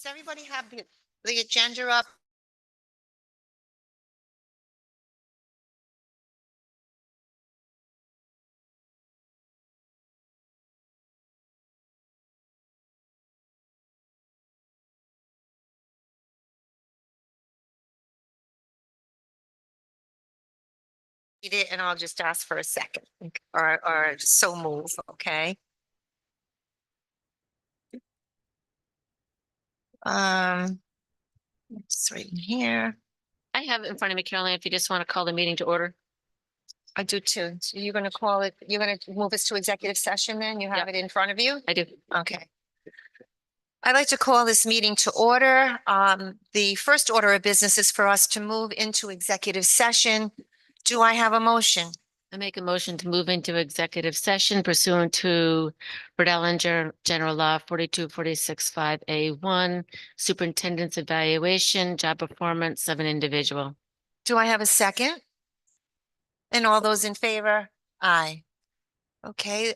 Does everybody have the agenda up? Read it and I'll just ask for a second or so move, okay? Um, it's right in here. I have it in front of me, Caroline, if you just want to call the meeting to order. I do too. So you're gonna call it, you're gonna move us to executive session then? You have Yep. it in front of you? I do. Okay. I'd like to call this meeting to order. The first order of business is for us to move into executive session. Do I have a motion? I make a motion to move into executive session pursuant to Rhode Island General Law 42465A1, superintendent's evaluation, job performance of an individual. Do I have a second? And all those in favor? Aye. Okay,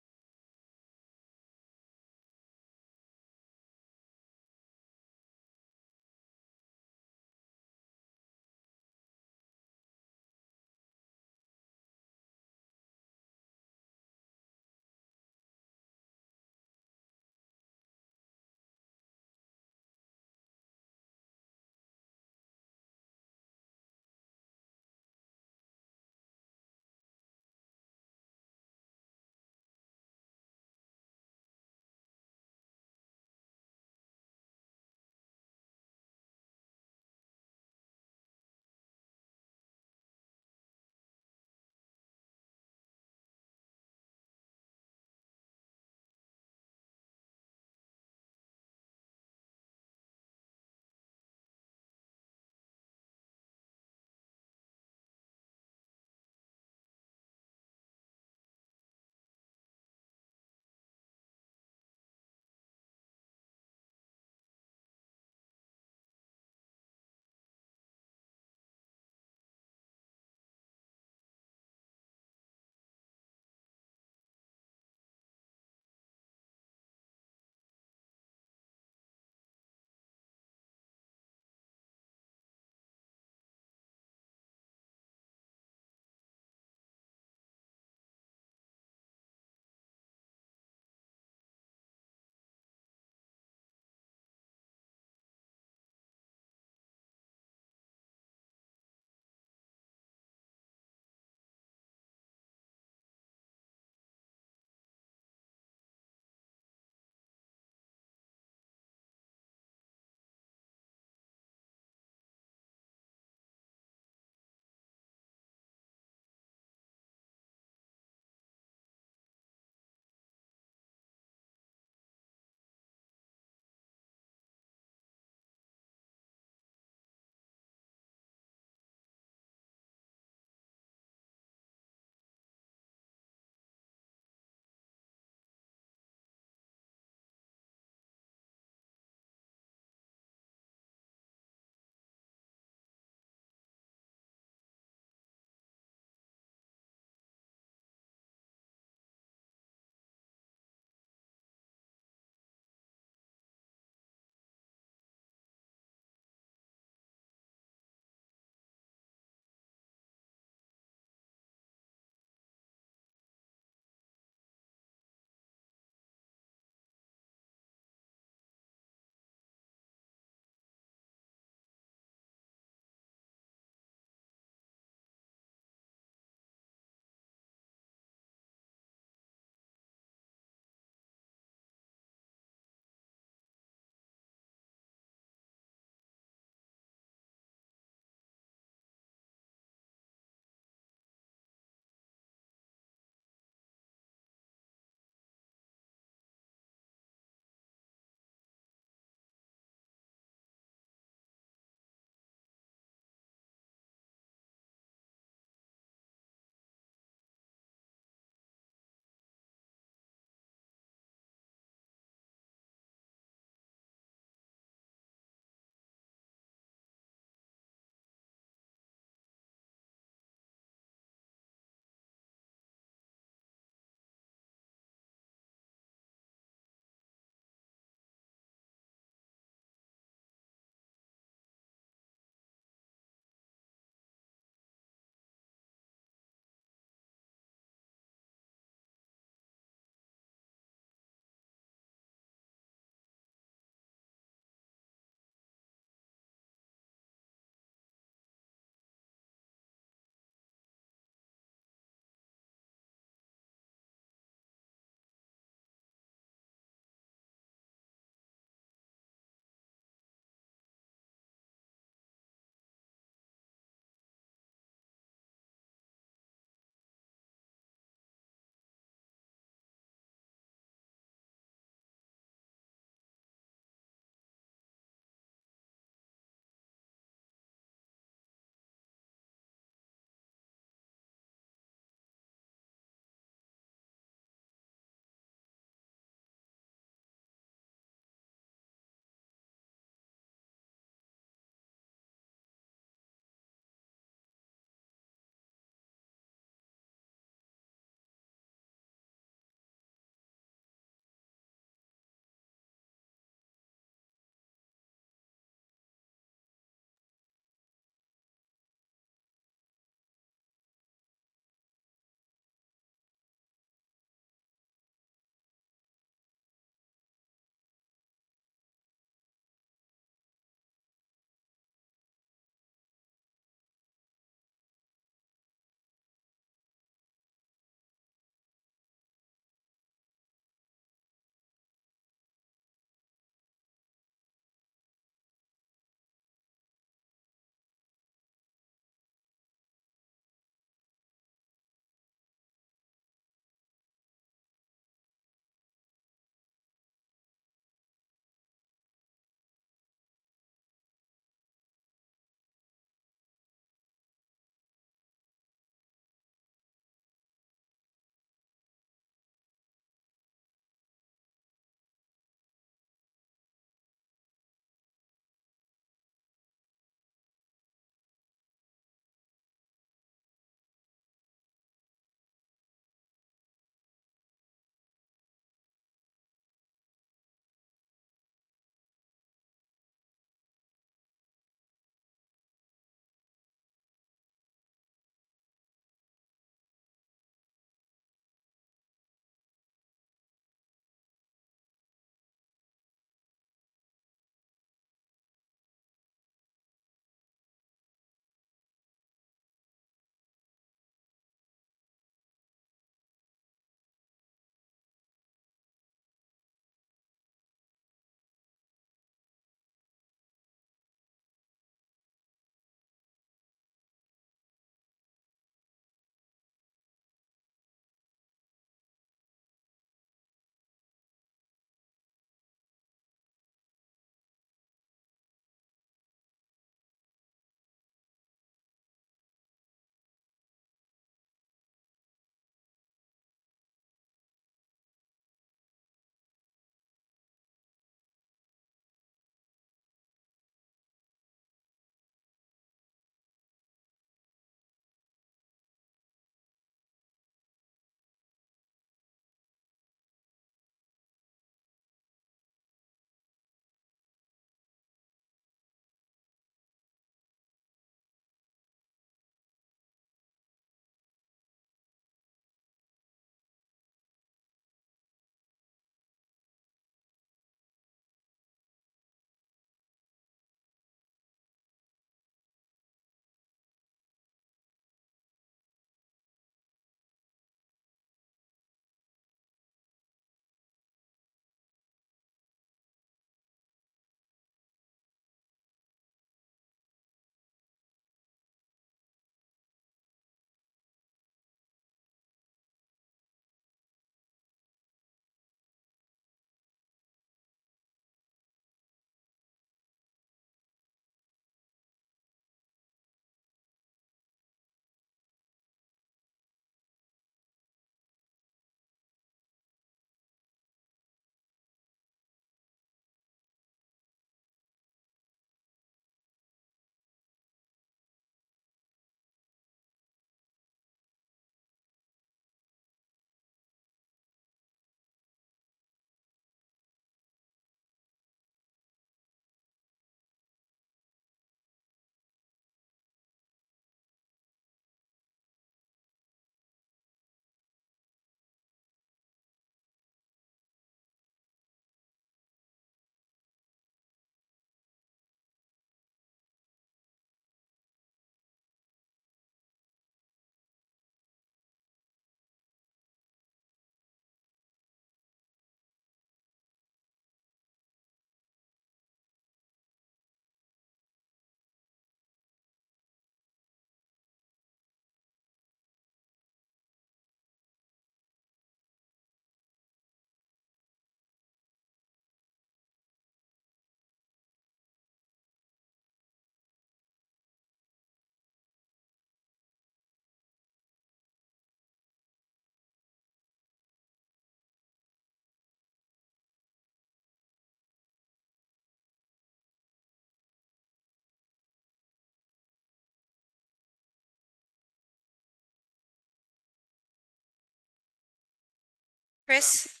Chris?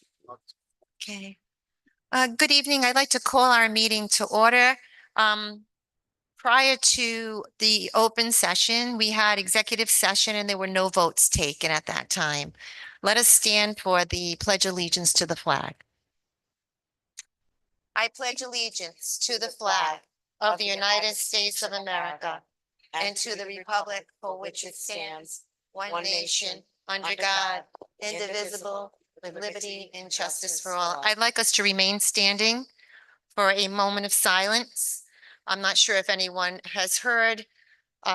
Okay. Good evening. I'd like to call our meeting to order. Prior to the open session, we had executive session and there were no votes taken at that time. Let us stand for the pledge allegiance to the flag. I pledge allegiance to the flag of the United States of America and to the republic for which it stands, one nation, under God, indivisible, with liberty and justice for all. I'd like us to remain standing for a moment of silence. I'm not sure if anyone has heard,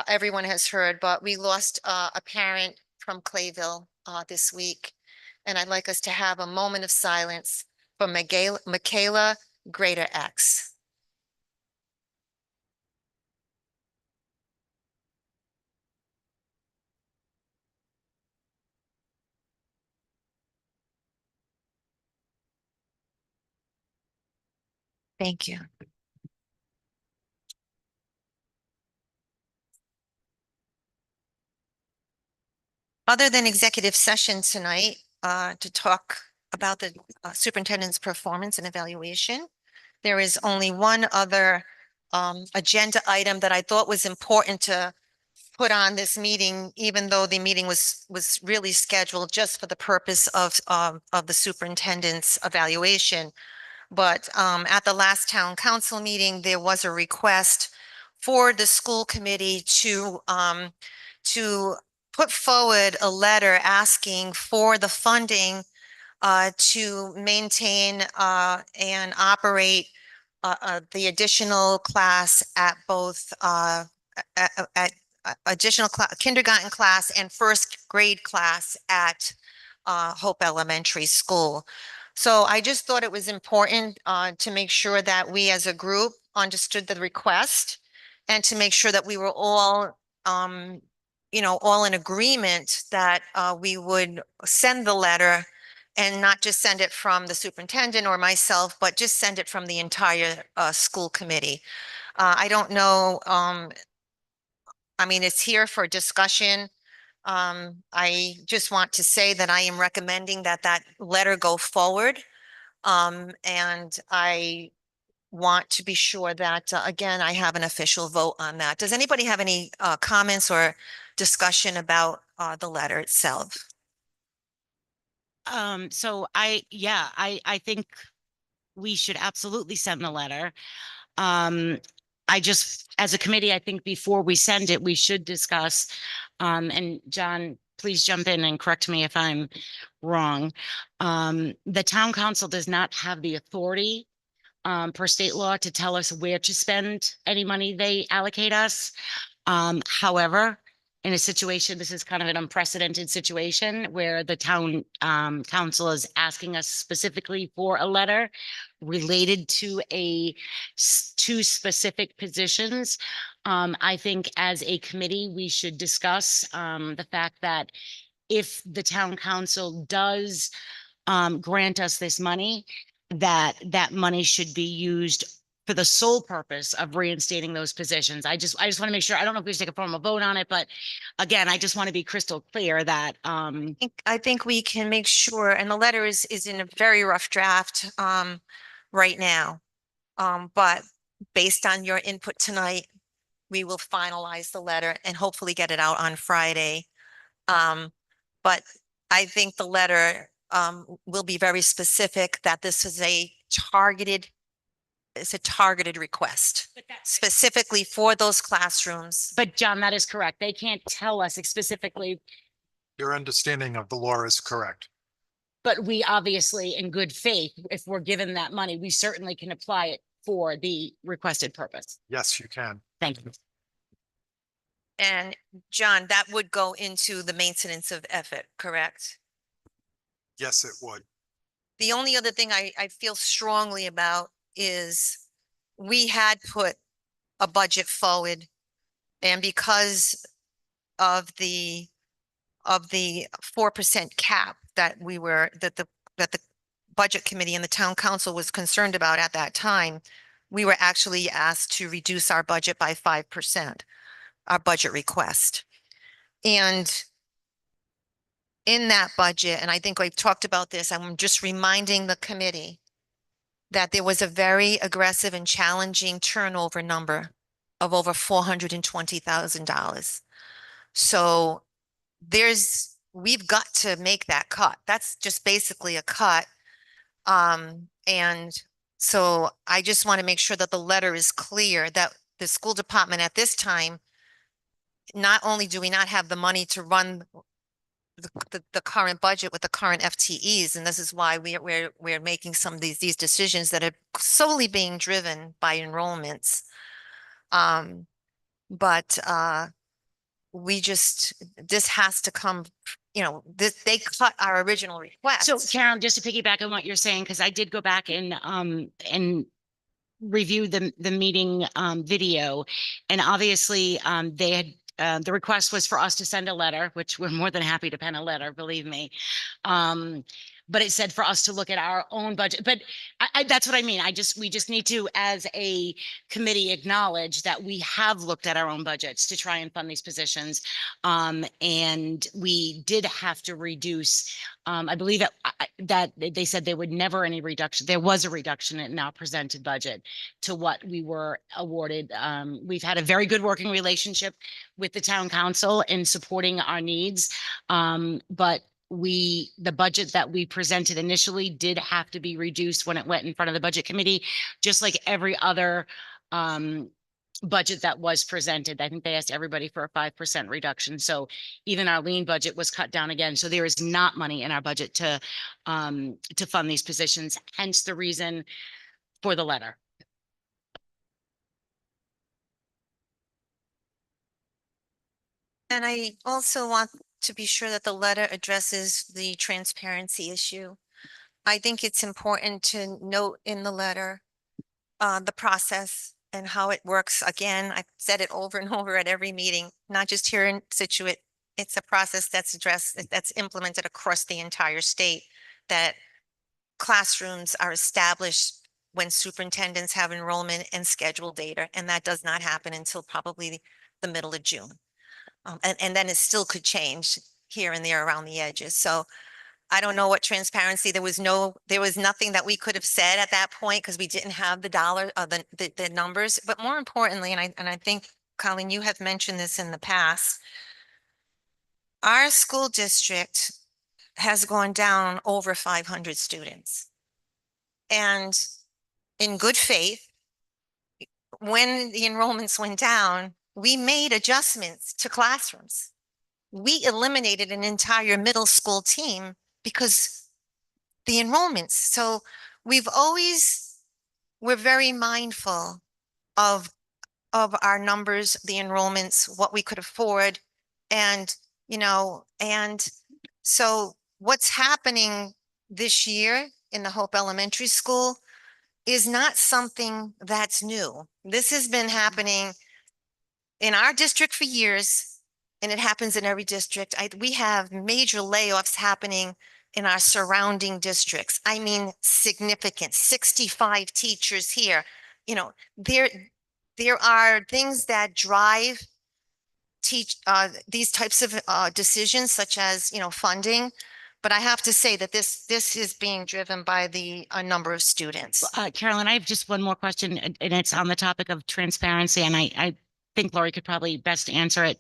everyone has heard, but we lost a parent from Clayville this week. And I'd like us to have a moment of silence for Michaela Greater X. Thank you. Other than executive session tonight, to talk about the superintendent's performance and evaluation, there is only one other agenda item that I thought was important to put on this meeting, even though the meeting was really scheduled just for the purpose of the superintendent's evaluation. But at the last town council meeting, there was a request for the school committee to put forward a letter asking for the funding to maintain and operate the additional class at both at additional kindergarten class and first grade class at Hope Elementary School. So I just thought it was important to make sure that we as a group understood the request and to make sure that we were all all in agreement that we would send the letter and not just send it from the superintendent or myself, but just send it from the entire school committee. I don't know, I mean, it's here for discussion. I just want to say that I am recommending that that letter go forward. And I want to be sure that, again, I have an official vote on that. Does anybody have any comments or discussion about the letter itself? I think we should absolutely send the letter. I just, as a committee, I think before we send it, we should discuss, and John, please jump in and correct me if I'm wrong. The town council does not have the authority, per state law to tell us where to spend any money they allocate us. However, in a situation, this is kind of an unprecedented situation where the town council is asking us specifically for a letter related to two specific positions. I think as a committee, we should discuss the fact that if the town council does grant us this money, that money should be used for the sole purpose of reinstating those positions. I just want to make sure, I don't know if we should take a formal vote on it, but again, I just want to be crystal clear that I think we can make sure, and the letter is in a very rough draft right now. But based on your input tonight, we will finalize the letter and hopefully get it out on Friday. But I think the letter will be very specific that this is it's a targeted request specifically for those classrooms. but John, that is correct. They can't tell us specifically, Your understanding of the law is correct. but we obviously, in good faith, if we're given that money, we certainly can apply it for the requested purpose. Yes, you can. Thank you. And John, that would go into the maintenance of effort, correct? Yes, it would. The only other thing I feel strongly about is we had put a budget forward. And because of the 4% cap that the budget committee and the town council was concerned about at that time, we were actually asked to reduce our budget by 5%, our budget request. And in that budget, and I think we've talked about this, I'm just reminding the committee that there was a very aggressive and challenging turnover number of over $420,000. So we've got to make that cut. That's just basically a cut. And so I just want to make sure that the letter is clear that the school department at this time, not only do we not have the money to run the current budget with the current FTEs, and this is why we're making some of these decisions that are solely being driven by enrollments. But this has to come, they cut our original request. So Karen, just to piggyback on what you're saying, because I did go back and review the meeting video, and obviously they had the request was for us to send a letter, which we're more than happy to pen a letter, believe me. But it said for us to look at our own budget. But that's what I mean. We just need to, as a committee, acknowledge that we have looked at our own budgets to try and fund these positions. And we did have to reduce. I believe that they said there would never any reduction. There was a reduction in our presented budget to what we were awarded. We've had a very good working relationship with the town council in supporting our needs. But the budget that we presented initially did have to be reduced when it went in front of the budget committee, just like every other budget that was presented. I think they asked everybody for a 5% reduction. So even our lean budget was cut down again. So there is not money in our budget to fund these positions, hence the reason for the letter. And I also want to be sure that the letter addresses the transparency issue. I think it's important to note in the letter the process and how it works. Again, I've said it over and over at every meeting, not just here in Scituate. It's a process that's implemented across the entire state, that classrooms are established when superintendents have enrollment and schedule data, and that does not happen until probably the middle of June. And then it still could change here and there around the edges. So I don't know what transparency, there was nothing that we could have said at that point because we didn't have the numbers. But more importantly, and I think, Colleen, you have mentioned this in the past, our school district has gone down over 500 students. And in good faith, when the enrollments went down, we made adjustments to classrooms. We eliminated an entire middle school team because the enrollments. So we're very mindful of our numbers, the enrollments, what we could afford. And, and so what's happening this year in the Hope Elementary School is not something that's new. This has been happening in our district for years, and it happens in every district. We have major layoffs happening in our surrounding districts. I mean, significant, 65 teachers here. There are things that drive these types of decisions, such as, funding. But I have to say that this is being driven by a number of students. Carolyn, I have just one more question, and it's on the topic of transparency, and I think Lori could probably best answer it.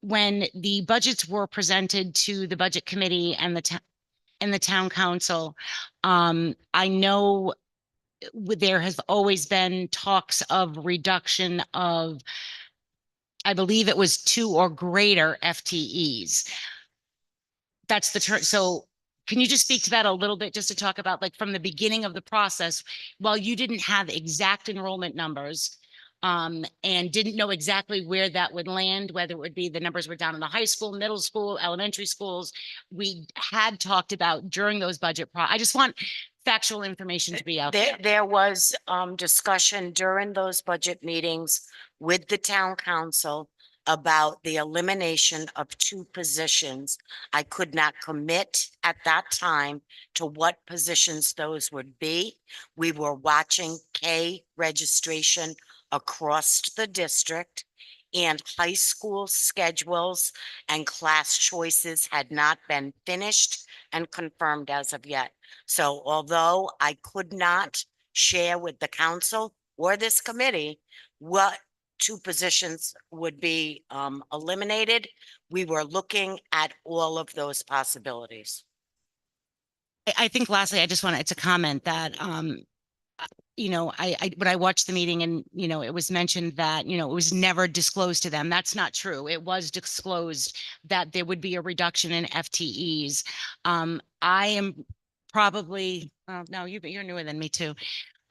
When the budgets were presented to the budget committee and the town council, I know there has always been talks of reduction of, I believe it was 2 or greater FTEs. That's the term. So can you just speak to that a little bit, just to talk about, like, from the beginning of the process, while you didn't have exact enrollment numbers, and didn't know exactly where that would land, whether it would be the numbers were down in the high school, middle school, elementary schools, we had talked about during those I just want factual information to be out there. There was discussion during those budget meetings with the town council about the elimination of 2 positions. I could not commit at that time to what positions those would be. We were watching K registration across the district, and high school schedules and class choices had not been finished and confirmed as of yet. So although I could not share with the council or this committee what two positions would be eliminated, we were looking at all of those possibilities. I think lastly, I just wanted to comment that, when I watched the meeting and, it was mentioned that, it was never disclosed to them. That's not true. It was disclosed that there would be a reduction in FTEs. I am probably, no, you're newer than me too.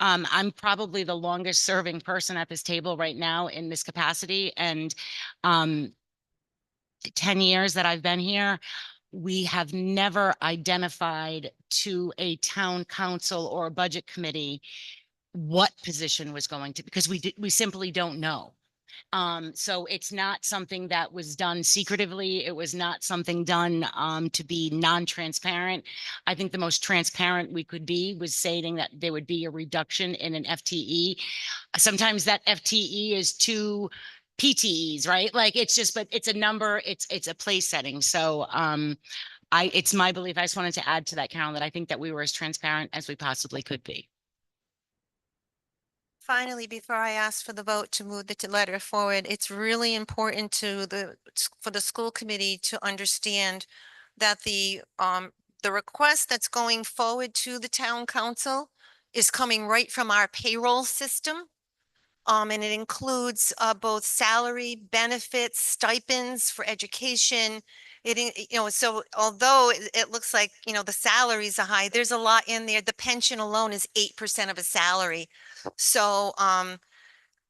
I'm probably the longest serving person at this table right now in this capacity. And, 10 years that I've been here, we have never identified to a town council or a budget committee what position was going to, because we simply don't know. So it's not something that was done secretively. It was not something done to be non-transparent. I think the most transparent we could be was saying that there would be a reduction in an FTE. Sometimes that FTE is two PTEs, right? Like it's just, but it's a number, it's a place setting. So it's my belief. I just wanted to add to that, Carol, that I think that we were as transparent as we possibly could be. Finally, before I ask for the vote to move the letter forward, it's really important for the school committee to understand that the request that's going forward to the town council is coming right from our payroll system. And it includes both salary, benefits, stipends for education. So although it looks like, the salaries are high, there's a lot in there. The pension alone is 8% of a salary. So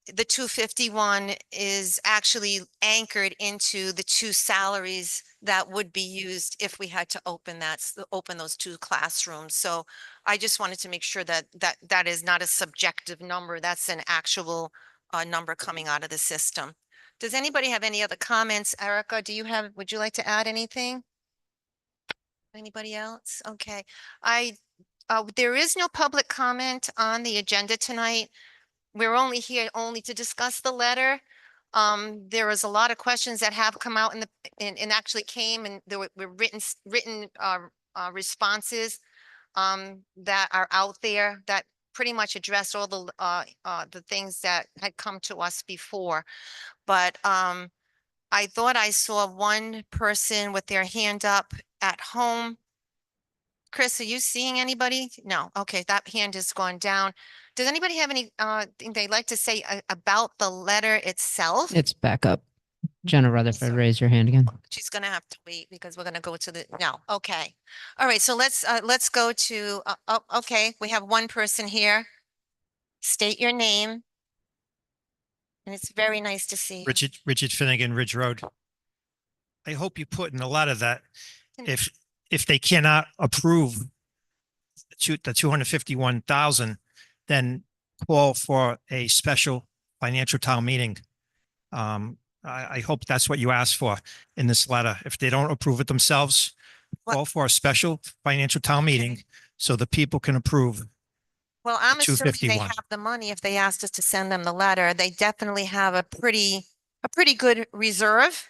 the 251 is actually anchored into the two salaries that would be used if we had to open those two classrooms. So I just wanted to make sure that is not a subjective number. That's an actual number coming out of the system. Does anybody have any other comments? Erica, would you like to add anything? Anybody else? Okay. There is no public comment on the agenda tonight. We're only here to discuss the letter. There was a lot of questions that have come out and actually came, and there were written responses that are out there that pretty much addressed all the things that had come to us before. But I thought I saw one person with their hand up at home. Chris, are you seeing anybody? No. Okay, that hand has gone down. Does anybody have any thing they'd like to say about the letter itself? It's back up. Jenna Rutherford, So- raise your hand again. She's gonna have to wait because we're gonna go to no. Okay. All right, so let's go to okay, we have one person here. State your name. And it's very nice to see you. Richard Finnegan, Ridge Road. I hope you put in a lot of that. If they cannot approve the 251,000, then call for a special financial town meeting. I hope that's what you asked for in this letter. If they don't approve it themselves, call for a special financial town meeting so the people can approve. Well, I'm assuming they 251. have the money if they asked us to send them the letter. They definitely have a pretty good reserve.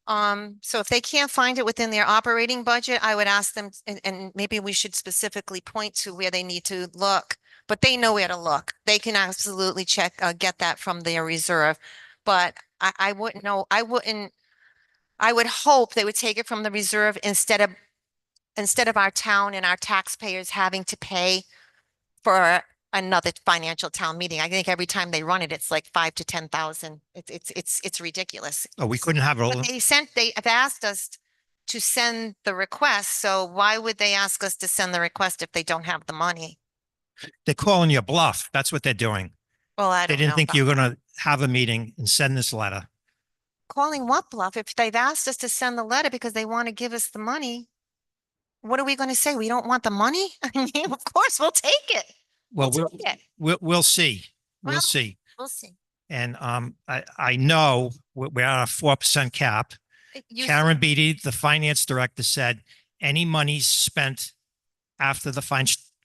So if they can't find it within their operating budget, I would ask them, and maybe we should specifically point to where they need to look, but they know where to look. They can absolutely get that from their reserve. But I wouldn't know. I would hope they would take it from the reserve instead of our town and our taxpayers having to pay for another financial town meeting. I think every time they run it, it's like 5,000 to 10,000. It's ridiculous. Oh, we couldn't have But it. they have asked us to send the request. So why would they ask us to send the request if they don't have the money? They're calling you a bluff. That's what they're doing. Well, I They don't didn't know think about you were going to have a meeting and send this letter. calling what bluff? If they've asked us to send the letter because they want to give us the money, what are we going to say? We don't want the money? I mean, of course, we'll take it. Well, We'll take it. we'll see. We'll Well, see. We'll see. And I know we're on a 4% cap. You- Karen Beatty, the finance director, said any money spent after the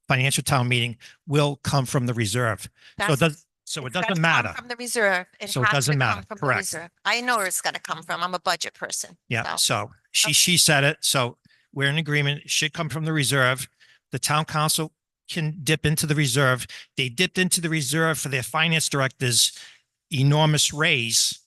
financial town meeting will come from the reserve. So that's- So it It's gotta doesn't come matter. From the reserve. It So it has to doesn't come matter. from the Correct. reserve. I know where it's gonna come from. I'm a budget person. Yeah, so. so Okay. she said it, so we're in agreement. It should come from the reserve. The town council can dip into the reserve. They dipped into the reserve for their finance director's enormous raise,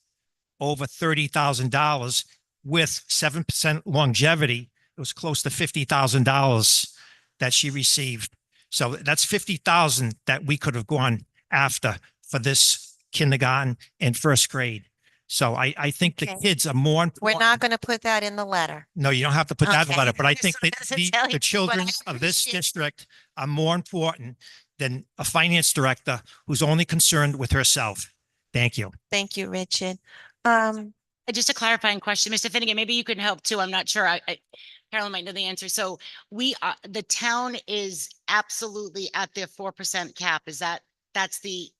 over $30,000 with 7% longevity. It was close to $50,000 that she received. So that's 50,000 that we could have gone after for this kindergarten and first grade. So I think the Okay. kids are more We're important. not gonna put that in the letter. No, you don't have to put that in the Okay. letter, but I Just think so that it doesn't tell you, the but children I of this appreciate- district are more important than a finance director who's only concerned with herself. Thank you. Thank you, Richard. Just a clarifying question, Mr. Finnegan, maybe you can help too. I'm not sure. Carolyn might know the answer. So the town is absolutely at their 4% cap. That's the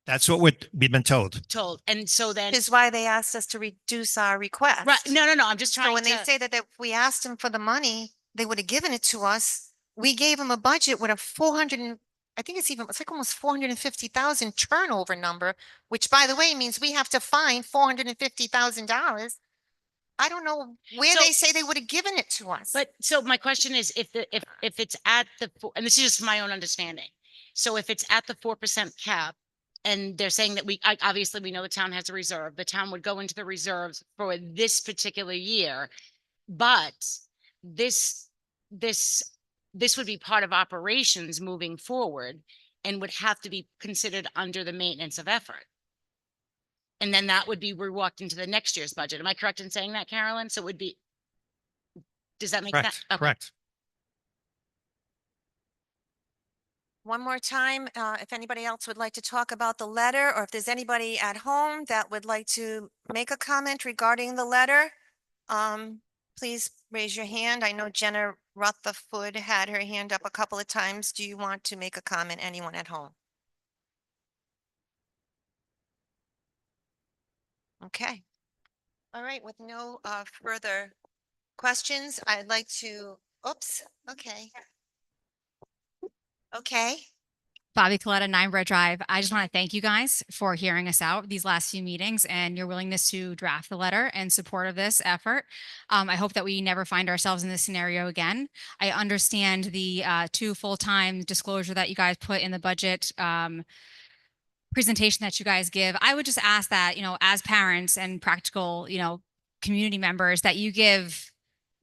That's what we've been told. told. And so then, Is why they asked us to reduce our request. right, no, I'm just So trying when they to, say that if we asked them for the money, they would have given it to us. We gave them a budget with a 400 and I think it's like almost 450,000 turnover number, which by the way means we have to find $450,000. I don't know where So- they say they would have given it to us. but so my question is if it's at and this is just my own understanding. So if it's at the 4% cap and they're saying that obviously we know the town has a reserve, the town would go into the reserves for this particular year. But this would be part of operations moving forward and would have to be considered under the maintenance of effort. And then that would be walked into the next year's budget. Am I correct in saying that, Carolyn? So it would be, does that make sense? Correct, Okay. correct. One more time, if anybody else would like to talk about the letter, or if there's anybody at home that would like to make a comment regarding the letter, please raise your hand. I know Jenna Rutherford had her hand up a couple of times. Do you want to make a comment, anyone at home? Okay. All right, with no further questions, I'd like to, oops, okay. Okay. Bobby Coletta, 9 Red Drive. I just want to thank you guys for hearing us out these last few meetings and your willingness to draft the letter in support of this effort. I hope that we never find ourselves in this scenario again. I understand the 2 full-time disclosure that you guys put in the budget presentation that you guys give. I would just ask that, as parents and practical, community members, that you give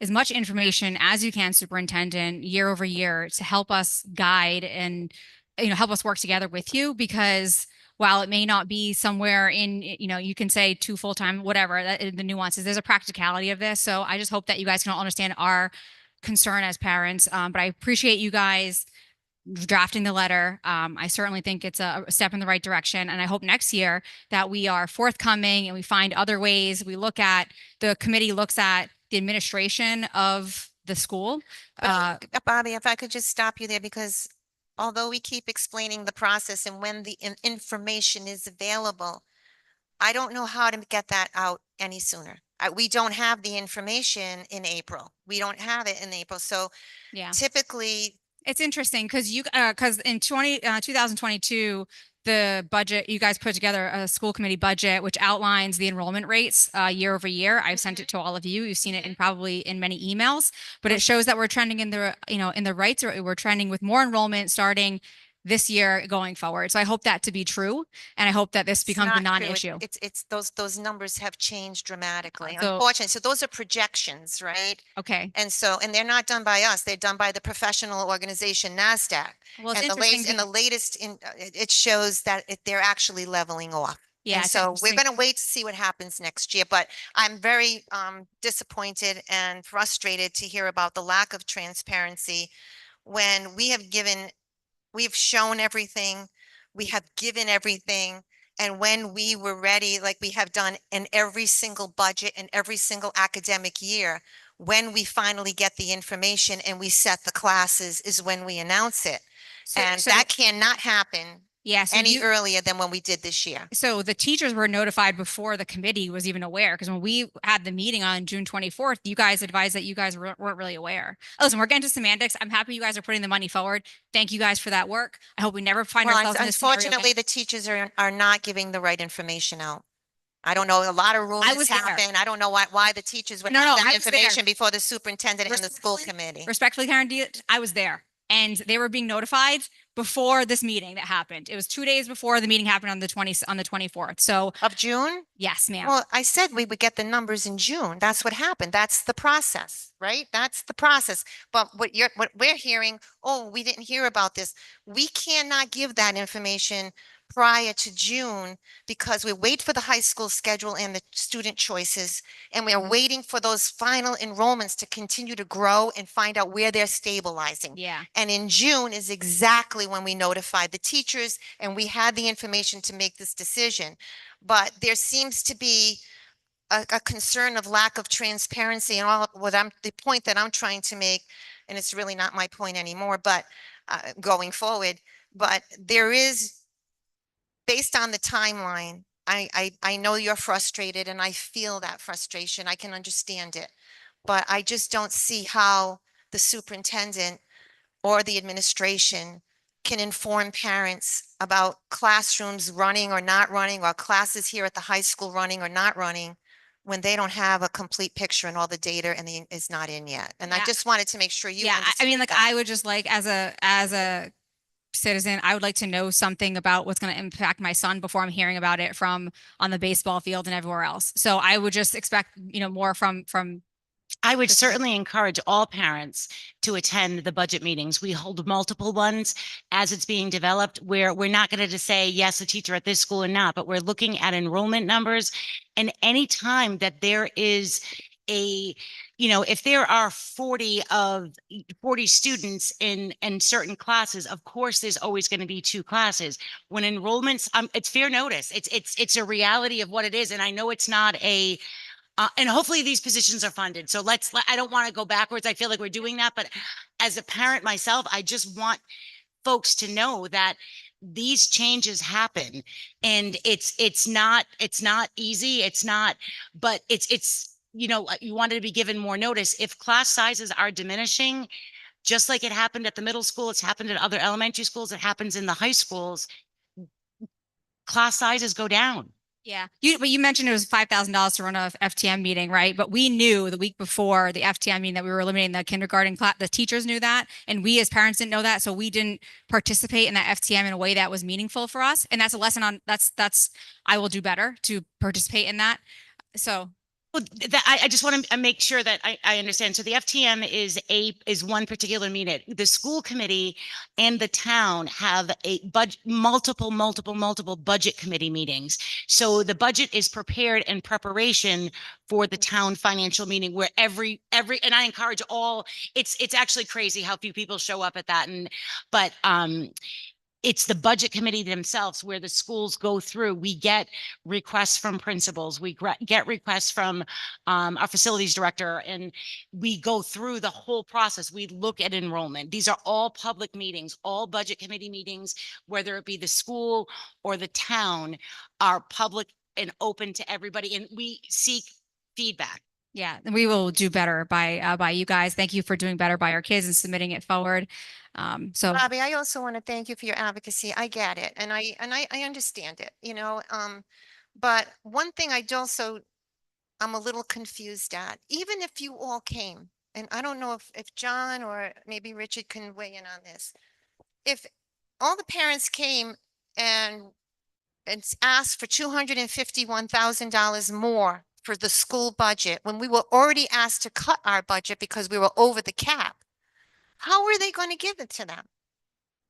as much information as you can, superintendent, year over year, to help us guide and help us work together with you, because while it may not be somewhere in, you can say 2 full-time, whatever, the nuances, there's a practicality of this. So I just hope that you guys can all understand our concern as parents. But I appreciate you guys drafting the letter. I certainly think it's a step in the right direction. And I hope next year that we are forthcoming and we find other ways. The committee looks at the administration of the school. Bobby, if I could just stop you there, because although we keep explaining the process and when the information is available, I don't know how to get that out any sooner. We don't have the information in April. We don't have it in April. So Yeah. typically, It's interesting because in 2022, the budget, you guys put together a school committee budget, which outlines the enrollment rates year over year. I've sent it to all of you. You've seen it probably in many emails, but it shows that we're trending in the right, or we're trending with more enrollment starting this year going forward. So I hope that to be true. And I hope that this it's becomes a not true. non-issue. It's those numbers have changed dramatically, So- unfortunately. So those are projections, right? Okay. And they're not done by us. They're done by the professional organization NASDAQ. Well, it's And the interesting. latest, it shows that they're actually leveling off. Yeah. And it's so we're interesting. going to wait to see what happens next year, but I'm very disappointed and frustrated to hear about the lack of transparency when we've shown everything, we have given everything. And when we were ready, like we have done in every single budget and every single academic year, when we finally get the information and we set the classes is when we announce it. And that cannot happen Yeah, so any you, earlier than when we did this year. so the teachers were notified before the committee was even aware, because when we had the meeting on June 24th, you guys advised that you guys weren't really aware. Listen, we're getting to semantics. I'm happy you guys are putting the money forward. Thank you guys for that work. I hope we never find Well, ourselves in this scenario again. unfortunately, the teachers are not giving the right information out. I don't know, a lot of rumors was there. happen. I don't know why the teachers would No, have no, that I was there. information before the superintendent and the school Respectfully- committee. Respectfully, Karen, I was there, and they were being notified before this meeting that happened. It was 2 days before the meeting happened on the 24th. So Of June? yes, ma'am. Well, I said we would get the numbers in June. That's what happened. That's the process, right? That's the process. But what we're hearing, oh, we didn't hear about this. We cannot give that information prior to June because we wait for the high school schedule and the student choices, and we are waiting for those final enrollments to continue to grow and find out where they're stabilizing. Yeah. And in June is exactly when we notified the teachers and we had the information to make this decision. But there seems to be a concern of lack of transparency and all the point that I'm trying to make, and it's really not my point anymore, but going forward, but there is, based on the timeline, I know you're frustrated and I feel that frustration. I can understand it. But I just don't see how the superintendent or the administration can inform parents about classrooms running or not running, or classes here at the high school running or not running, when they don't have a complete picture and all the data and is not in yet. And I Yeah. just wanted to make sure you Yeah, I mean, understood like, that. I would just like, as a citizen, I would like to know something about what's going to impact my son before I'm hearing about it from on the baseball field and everywhere else. So I would just expect, more from I would This is- certainly encourage all parents to attend the budget meetings. We hold multiple ones as it's being developed, where we're not going to just say, yes, a teacher at this school and not, but we're looking at enrollment numbers. And any time that there is if there are 40 students in certain classes, of course, there's always going to be two classes. When enrollments, it's fair notice. It's a reality of what it is. And I know it's not and hopefully these positions are funded. So I don't want to go backwards. I feel like we're doing that, but as a parent myself, I just want folks to know that these changes happen, and it's not easy. It's not, but it's you wanted to be given more notice. If class sizes are diminishing, just like it happened at the middle school, it's happened at other elementary schools, it happens in the high schools, class sizes go down. Yeah. But you mentioned it was $5,000 to run a FTM meeting, right? But we knew the week before the FTM meeting that we were eliminating the kindergarten class. The teachers knew that, and we as parents didn't know that. So we didn't participate in that FTM in a way that was meaningful for us. And that's a lesson on I will do better to participate in that. So Well, I just want to make sure that I understand. So the FTM is one particular meeting. The school committee and the town have multiple budget committee meetings. So the budget is prepared in preparation for the town financial meeting, where every and I encourage all. It's actually crazy how few people show up at that, but it's the budget committee themselves where the schools go through. We get requests from principals. We get requests from our facilities director, and we go through the whole process. We look at enrollment. These are all public meetings. All budget committee meetings, whether it be the school or the town, are public and open to everybody. And we seek feedback. yeah, we will do better by you guys. Thank you for doing better by our kids and submitting it forward. So Bobby, I also want to thank you for your advocacy. I get it, and I understand it, but one thing I'm a little confused at, even if you all came, and I don't know if John or maybe Richard can weigh in on this. If all the parents came and asked for $251,000 more for the school budget, when we were already asked to cut our budget because we were over the cap, how are they going to give it to them?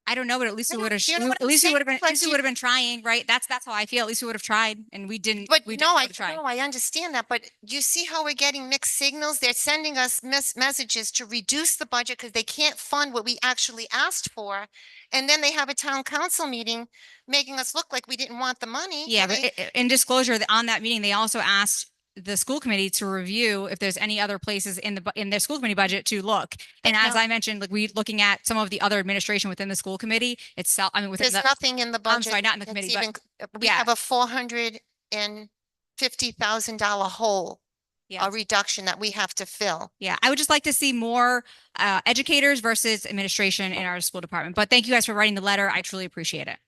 I don't know, but at least I we don't- would have, you know what at I'm least we saying? would have been, at But least we you- would have been trying, right? That's how I feel. At least we would have tried, and we didn't. But we no, didn't try. I understand that, but you see how we're getting mixed signals? They're sending us messages to reduce the budget because they can't fund what we actually asked for. And then they have a town council meeting making us look like we didn't want the money. Yeah, and but in disclosure, on that meeting, they also asked the school committee to review if there's any other places in in their school committee budget to look. And as No. I mentioned, like we looking at some of the other administration within the school committee itself, I mean, within There's the, nothing in the budget. I'm sorry, not in the that's committee, even- but We yeah. have a $450,000 hole, yeah. a reduction that we have to fill. Yeah, I would just like to see more educators versus administration in our school department. But thank you guys for writing the letter. I truly appreciate it.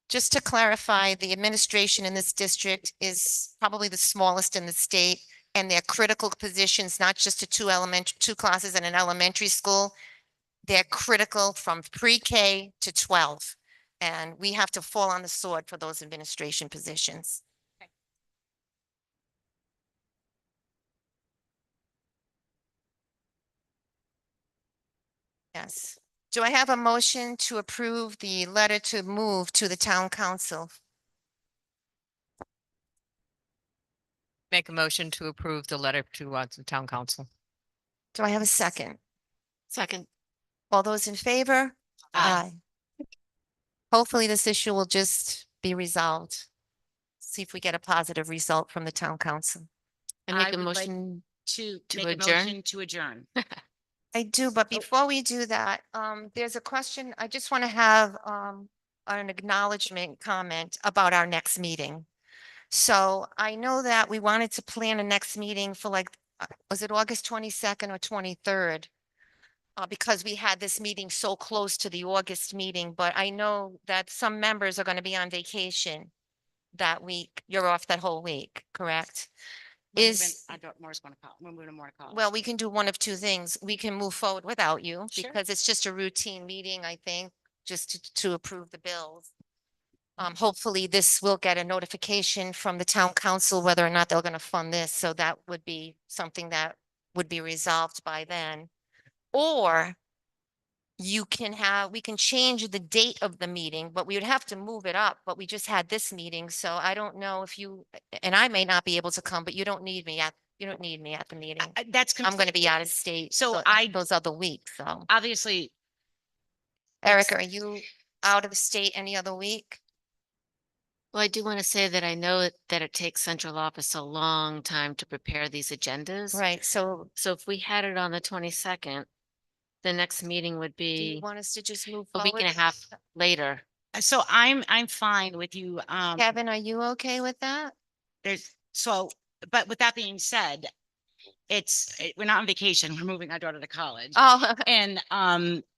Just to clarify, the administration in this district is probably the smallest in the state, and they're critical positions, not just to two classes in an elementary school. They're critical from pre-K to 12. And we have to fall on the sword for those administration positions. Yes. Do I have a motion to approve the letter to move to the town council? Make a motion to approve the letter to the town council. Do I have a second? Second. All those in favor? Aye. Hopefully this issue will just be resolved. See if we get a positive result from the town council. I make a would like motion. To To make a adjourn? motion to adjourn. I do, but before we do that, there's a question. I just want to have an acknowledgement comment about our next meeting. So I know that we wanted to plan a next meeting for like, was it August 22nd or 23rd? Because we had this meeting so close to the August meeting, but I know that some members are going to be on vacation that week. You're off that whole week, correct? We're moving to more college. Well, we can do one of two things. We can move forward without you Sure. because it's just a routine meeting, I think, just to approve the bills. Hopefully this will get a notification from the town council whether or not they're going to fund this. So that would be something that would be resolved by then. Or we can change the date of the meeting, but we would have to move it up, but we just had this meeting. So I don't know if you, and I may not be able to come, but you don't need me at the meeting. That's. I'm going to be out of state. So those other weeks, so. Obviously, Erica, are you out of the state any other week? Well, I do want to say that I know that it takes central office a long time to prepare these agendas. Right, so So if we had it on the 22nd, the next meeting would do you be want us to just move a forward? week and a half later. so I'm fine with you. Kevin, are you okay with that? But with that being said, we're not on vacation. We're moving our daughter to college. Oh, And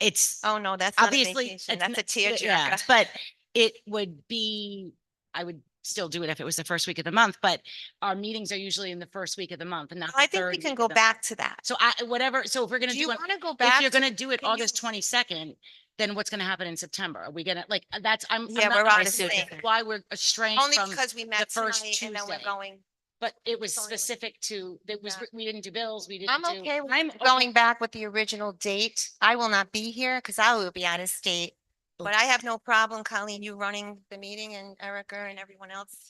it's oh no, that's not a obviously, vacation. it's That's a n- yeah, tearjerker. but it would be, I would still do it if it was the first week of the month, but our meetings are usually in the first week of the month and not the I think third we can week go of the- back to that. So whatever, so if we're gonna Do you do it, want to go if back? you're to- gonna do it can you- August 22nd, then what's gonna happen in September? Are we gonna, like, I'm Yeah, not we're out of understanding sync. why we're estranged Only from, because we met first tonight and then we're Tuesday. going. but it was Sorry. specific to, Yeah. we didn't do bills, we didn't I'm do. okay. I'm going back with the original date. I will not be here because I will be out of state. But I have no problem, Colleen, you running the meeting and Erica and everyone else,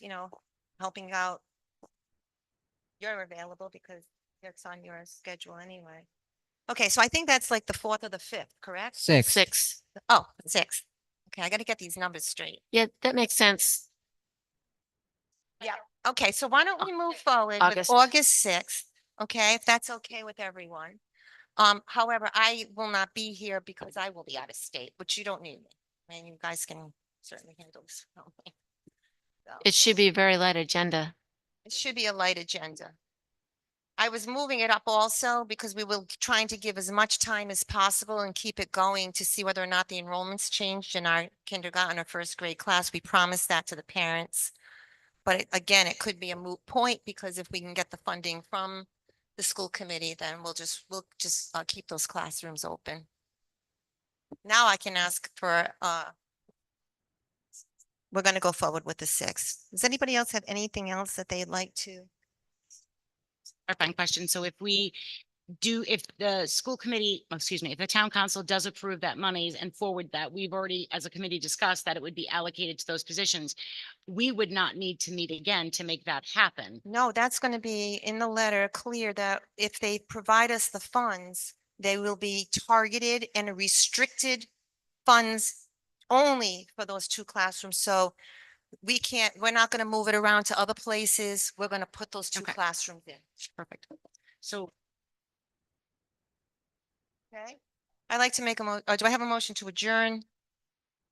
helping out. You're available because it's on your schedule anyway. Okay, so I think that's like the 4th or the 5th, correct? 6. 6. Oh, 6th. Okay, I got to get these numbers straight. Yeah, that makes sense. Okay, so why don't we move forward with August. August 6th? Okay, if that's okay with everyone. However, I will not be here because I will be out of state, but you don't need me. I mean, you guys can certainly handle this. So, It should be a very light agenda. it should be a light agenda. I was moving it up also because we were trying to give as much time as possible and keep it going to see whether or not the enrollments changed in our kindergarten or first grade class. We promised that to the parents. But again, it could be a moot point because if we can get the funding from the school committee, then we'll just keep those classrooms open. Now I can ask for, we're going to go forward with the 6th. Does anybody else have anything else that they'd like to? Clarifying question. So if the school committee, if the town council does approve that monies and forward that, we've already, as a committee, discussed that it would be allocated to those positions. We would not need to meet again to make that happen. No, that's going to be in the letter clear that if they provide us the funds, they will be targeted and restricted funds only for those 2 classrooms. So we're not gonna move it around to other places. We're gonna put those two Okay. classrooms in. Perfect. So Okay? I'd like to make do I have a motion to adjourn?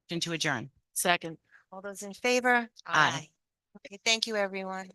to adjourn. Second. All those in favor? Aye. Okay, thank you, everyone.